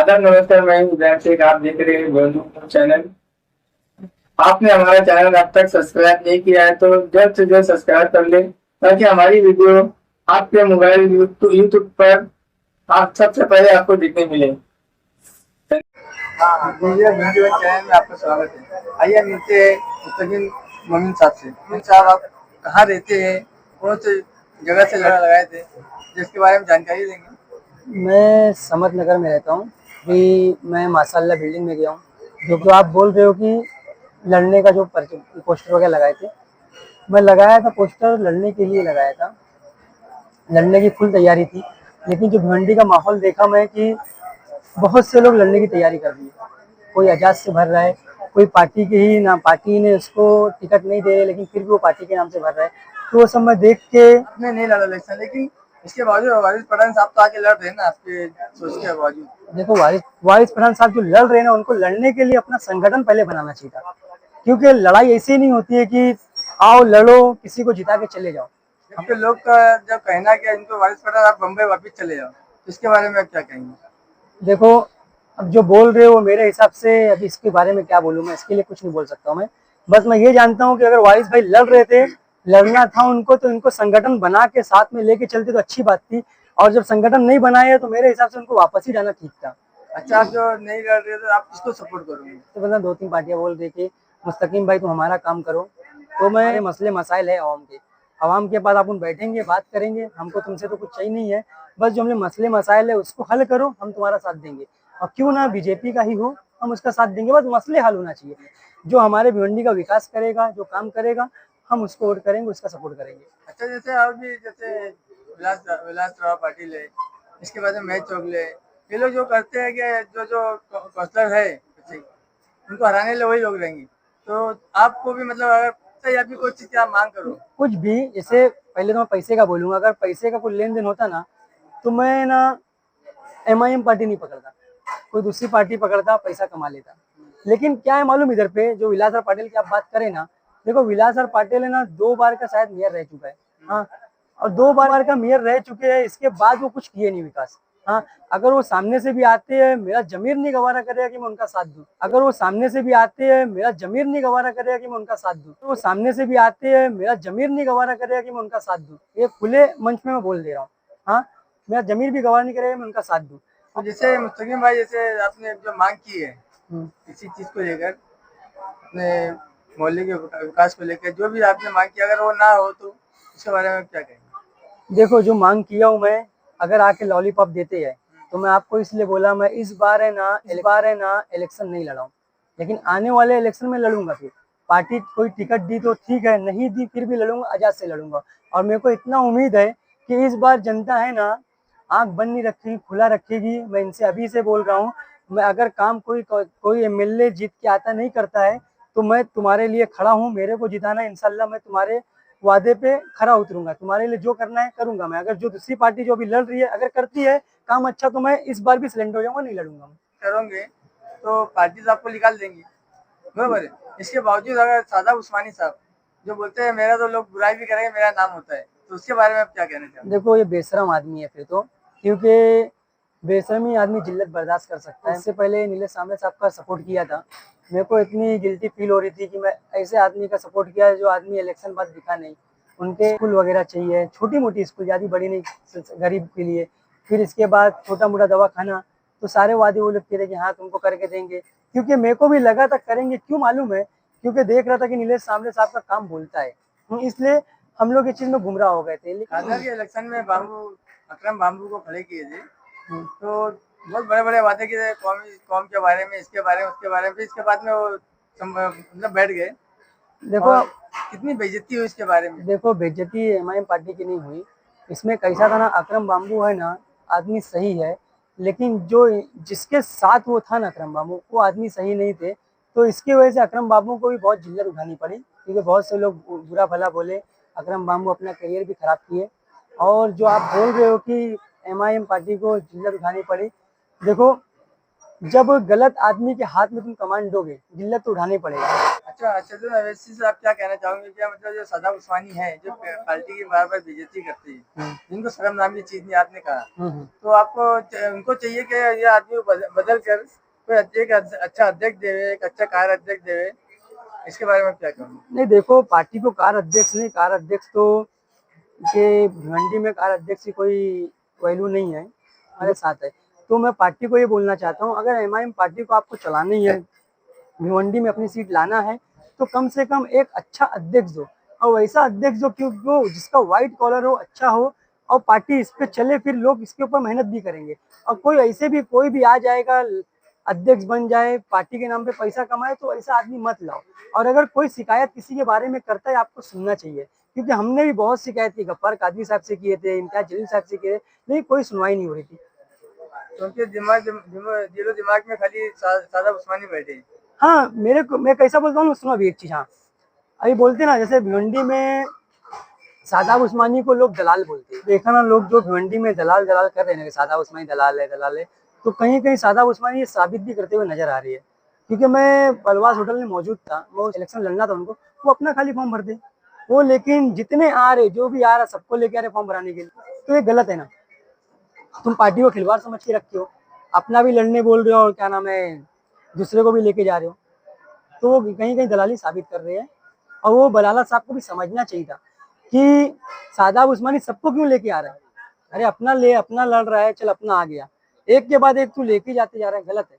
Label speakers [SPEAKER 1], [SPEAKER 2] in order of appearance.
[SPEAKER 1] आदाब नमस्कार। मैं हूं उदय शेख, आप देख रहे हैं गोलू चैनल। आपने हमारा चैनल अब तक सब्सक्राइब नहीं किया है तो जल्द से जल्द सब्सक्राइब कर ले, ताकि हमारी वीडियो आपके मोबाइल यूट्यूब पर आप सबसे पहले आपको दिखने मिले।
[SPEAKER 2] वीडियो चैनल में आपका स्वागत है। आइए मिलते हैं मुस्तकीम मोमिन साहब से। मोमिन साहब, आप कहाँ रहते हैं, कौन सी जगह से लड़ा लगाए थे, जिसके बारे में जानकारी देंगे।
[SPEAKER 3] मैं समत नगर में रहता हूँ। अभी मैं माशाल्लाह बिल्डिंग में गया हूँ। जो आप बोल रहे हो कि लड़ने का जो पोस्टर वगैरह लगाए थे, मैं लगाया था पोस्टर लड़ने के लिए लगाया था। लड़ने की फुल तैयारी थी, लेकिन जो भिवंडी का माहौल देखा मैं कि बहुत से लोग लड़ने की तैयारी कर रही है। कोई एजाज से भर रहा है, कोई पार्टी के ही ना, पार्टी ने उसको टिकट नहीं दे रहे लेकिन फिर भी वो पार्टी के नाम से भर रहा है। तो वो सब मैं देख के
[SPEAKER 2] आपने नहीं लड़ा इलेक्शन, लेकिन इसके बावजूद वारिस पठान साहब तो आके लड़ रहे हैं ना आपके सोच के बावजूद।
[SPEAKER 3] देखो, वारिस पठान साहब जो लड़ रहे हैं ना, उनको लड़ने के लिए अपना संगठन पहले बनाना चाहिए था। क्योंकि लड़ाई ऐसी नहीं होती है कि आओ लड़ो, किसी को जिता के चले जाओ।
[SPEAKER 2] आपके लोग का जब कहना कि इनको वारिस पठान आप बम्बई वापिस चले जाओ, तो इसके बारे में आप क्या कहेंगे।
[SPEAKER 3] देखो, अब जो बोल रहे हो मेरे हिसाब से, अभी इसके बारे में क्या बोलूँ मैं, इसके लिए कुछ नहीं बोल सकता हूँ मैं। बस मैं ये जानता हूँ कि अगर वारिस भाई लड़ रहे थे, लड़ना था उनको, तो इनको संगठन बना के साथ में लेके चलते तो अच्छी बात थी। और जब संगठन नहीं बनाया तो मेरे हिसाब से उनको वापस ही जाना ठीक था।
[SPEAKER 2] अच्छा, आप जो नहीं लड़ रहे तो आप किसको सपोर्ट करोगे।
[SPEAKER 3] तो मतलब 2-3 पार्टियां बोल रही कि मुस्तकीम भाई तुम हमारा काम करो, तो मैं मसले मसाइल है आवाम के, आवाम के पास अपन बैठेंगे, बात करेंगे। हमको तुमसे तो कुछ चाहिए नहीं है, बस जो हमने मसले मसाइल है उसको हल करो, हम तुम्हारा साथ देंगे। और क्यों ना बीजेपी का ही हो, हम उसका साथ देंगे, बस मसले हल होना चाहिए। जो हमारे भिवंडी का विकास करेगा, जो काम करेगा, हम उसको वोट करेंगे, उसका सपोर्ट करेंगे।
[SPEAKER 2] अच्छा, जैसे और भी जैसे विलास राव पाटिल है, इसके बाद में महेश चोगले, ये लोग जो करते हैं कि जो जो कौंसलर है बच्चे, उनको हराने लिए वही लोग रहेंगे। तो आपको भी मतलब अगर सही आपकी कोई चीज की आप मांग करो,
[SPEAKER 3] कुछ भी, जैसे पहले तो मैं पैसे का बोलूंगा, अगर पैसे का कोई लेन देन होता ना, तो मैं ना MIM पार्टी नहीं पकड़ता, कोई दूसरी पार्टी पकड़ता, पैसा कमा लेता। लेकिन क्या है मालूम, इधर पे जो विलासर पाटिल की आप बात करें ना, देखो विलासर पाटिल है ना 2 बार का शायद मेयर रह चुका है। हाँ, और 2 बार का मेयर रह चुके हैं, इसके बाद वो कुछ किए नहीं विकास। हाँ, अगर वो सामने से भी आते हैं, मेरा जमीर नहीं गवारा करेगा कि मैं उनका साथ दूं। अगर वो सामने से भी आते हैं, मेरा जमीर नहीं गवारा करेगा कि मैं उनका साथ दूं। तो वो सामने से भी आते हैं, मेरा जमीर नहीं गवारा करेगा कि मैं उनका साथ दूं। ये खुले मंच में मैं बोल दे रहा हूँ। हाँ, मेरा जमीर भी गवारा नहीं करेगा, मैं उनका साथ दूं।
[SPEAKER 2] तो जैसे मुस्तकीम भाई, जैसे आपने जो मांग की है इसी चीज को लेकर, अपने मोहल्ले के विकास को लेकर जो भी आपने मांग की, अगर वो ना हो तो उसके बारे में क्या कहेंगे।
[SPEAKER 3] देखो, जो मांग किया हूँ मैं, अगर आके लॉलीपॉप देते हैं तो मैं आपको इसलिए बोला, मैं इस बार है ना इलेक्शन नहीं लड़ा हूँ, लेकिन आने वाले इलेक्शन में लड़ूंगा। फिर पार्टी कोई टिकट दी तो ठीक है, नहीं दी फिर भी लड़ूंगा, आजाद से लड़ूंगा। और मेरे को इतना उम्मीद है कि इस बार जनता है ना, आंख बंद नहीं रखेगी, खुला रखेगी। मैं इनसे अभी से बोल रहा हूँ, मैं अगर काम कोई MLA जीत के आता नहीं करता है, तो मैं तुम्हारे लिए खड़ा हूँ। मेरे को जिताना, इंशाल्लाह मैं तुम्हारे वादे पे खरा उतरूंगा, तुम्हारे लिए जो करना है करूंगा मैं। अगर जो दूसरी पार्टी जो अभी लड़ रही है अगर करती है काम अच्छा, तो मैं इस बार भी सिलेंडर हो जाऊंगा, नहीं लड़ूंगा मैं।
[SPEAKER 2] करोगे तो पार्टी आपको निकाल देंगी, बराबर है। इसके बावजूद अगर सादा उस्मानी साहब जो बोलते हैं मेरा तो लोग बुराई भी करेंगे, मेरा नाम होता है, तो उसके बारे में आप क्या कहना चाहते हैं।
[SPEAKER 3] देखो, ये बेशरम आदमी है फिर तो, क्योंकि बेशरमी आदमी जिल्लत बर्दाश्त कर सकता है। इससे पहले नीलेश सांबले साहब का सपोर्ट किया था, मेरे को इतनी गिल्टी फील हो रही थी कि मैं ऐसे आदमी का सपोर्ट किया है जो आदमी इलेक्शन बाद दिखा नहीं। उनके स्कूल वगैरह चाहिए, छोटी मोटी स्कूल, ज़्यादा बड़ी नहीं, गरीब के लिए। फिर इसके बाद छोटा मोटा दवा खाना, तो सारे वादे वो लोग कह रहे कि हाँ तुमको करके देंगे। क्योंकि मेरे को भी लगा था करेंगे, क्यों मालूम है, क्योंकि देख रहा था कि नीलेश सांबले साहब का काम बोलता है, इसलिए हम लोग इस चीज में गुमराह हो गए थे।
[SPEAKER 2] खासकर के इलेक्शन में अकरम बाबू को खड़े किए थे, तो बहुत बड़े बड़े वादे किए थे, कौम के बारे में, इसके बारे में, उसके बारे में। इसके बाद में वो मतलब बैठ गए।
[SPEAKER 3] देखो,
[SPEAKER 2] कितनी बेइज्जती हुई इसके बारे में।
[SPEAKER 3] देखो बेइज्जती MIM पार्टी की नहीं हुई। इसमें कैसा था ना, अकरम बाबू है ना, आदमी सही है, लेकिन जो जिसके साथ वो था ना अकरम बाबू, वो आदमी सही नहीं थे। तो इसकी वजह से अकरम बाबू को भी बहुत जिल्लत उठानी पड़ी, क्योंकि बहुत से लोग बुरा भला बोले, अकरम बाबू अपना करियर भी खराब किए। और जो आप बोल रहे हो कि MIM पार्टी को जिल्लत उठानी पड़ी, देखो जब गलत आदमी के हाथ में तुम कमांड दोगे, जिल्लत तो उठानी पड़ेगा।
[SPEAKER 2] अच्छा अच्छा, तो अवैसी से आप क्या कहना चाहोगे? क्या मतलब जो सदाम उस्मानी है, जो पार्टी की बार बार बेइज्जती करती है, जिनको शर्म नाम की चीज नहीं आपने कहा, तो आपको उनको चाहिए कि ये आदमी को बदल कर कोई एक अच्छा अध्यक्ष देवे, एक अच्छा कार्य अध्यक्ष देवे। इसके बारे में क्या कहोगे?
[SPEAKER 3] नहीं देखो, पार्टी को कार्य अध्यक्ष नहीं, कार्य अध्यक्ष तो के भिवंडी में कार्य अध्यक्ष की कोई वैल्यू नहीं है, हमारे साथ है। तो मैं पार्टी को ये बोलना चाहता हूँ, अगर एमआईएम पार्टी को आपको चलानी है, भिवंडी में अपनी सीट लाना है, तो कम से कम एक अच्छा अध्यक्ष दो, और वैसा अध्यक्ष दो क्योंकि जिसका व्हाइट कॉलर हो, अच्छा हो, और पार्टी इस पे चले, फिर लोग इसके ऊपर मेहनत भी करेंगे। और कोई ऐसे भी कोई भी आ जाएगा, अध्यक्ष बन जाए, पार्टी के नाम पे पैसा कमाए, तो ऐसा आदमी मत लाओ। और अगर कोई शिकायत किसी के बारे में करता है, आपको सुनना चाहिए, क्योंकि हमने भी बहुत शिकायत की, गफ्फार कादरी साहब से किए थे, इम्तियाज जलील साहब से किए थे, लेकिन कोई सुनवाई नहीं हो रही थी।
[SPEAKER 2] तो उनके दिलो दिमाग में खाली सादा उस्मानी बैठे हैं।
[SPEAKER 3] हाँ, मैं कैसा बोलता हूँ, सुनो अभी एक चीज। हाँ, अभी बोलते ना, जैसे भिवंडी में सादाब उस्मानी को लोग दलाल बोलते हैं। देखा ना, लोग जो भिवंडी में दलाल कर रहे हैं कि सादाब उस्मानी दलाल है, तो कहीं कहीं सादाब उस्मानी ये साबित भी करते हुए नजर आ रही है। क्योंकि मैं पलवास होटल में मौजूद था, वो इलेक्शन लड़ना था उनको, वो अपना खाली फॉर्म भरते वो, लेकिन जितने आ रहे, जो भी आ रहा, सबको लेके आ रहे फॉर्म भराने के लिए, तो ये गलत है ना। तुम पार्टी को खिलवाड़ समझ के रखे हो, अपना भी लड़ने बोल रहे हो, और क्या नाम है, दूसरे को भी लेके जा रहे हो, तो वो कहीं कहीं दलाली साबित कर रहे हैं। और वो बलाला साहब को भी समझना चाहिए था कि सादाब उस्मानी सबको क्यों लेके आ रहा है। अरे अपना लड़ रहा है, चल अपना आ गया, एक के बाद एक तू लेके जाते जा रहा है, गलत है।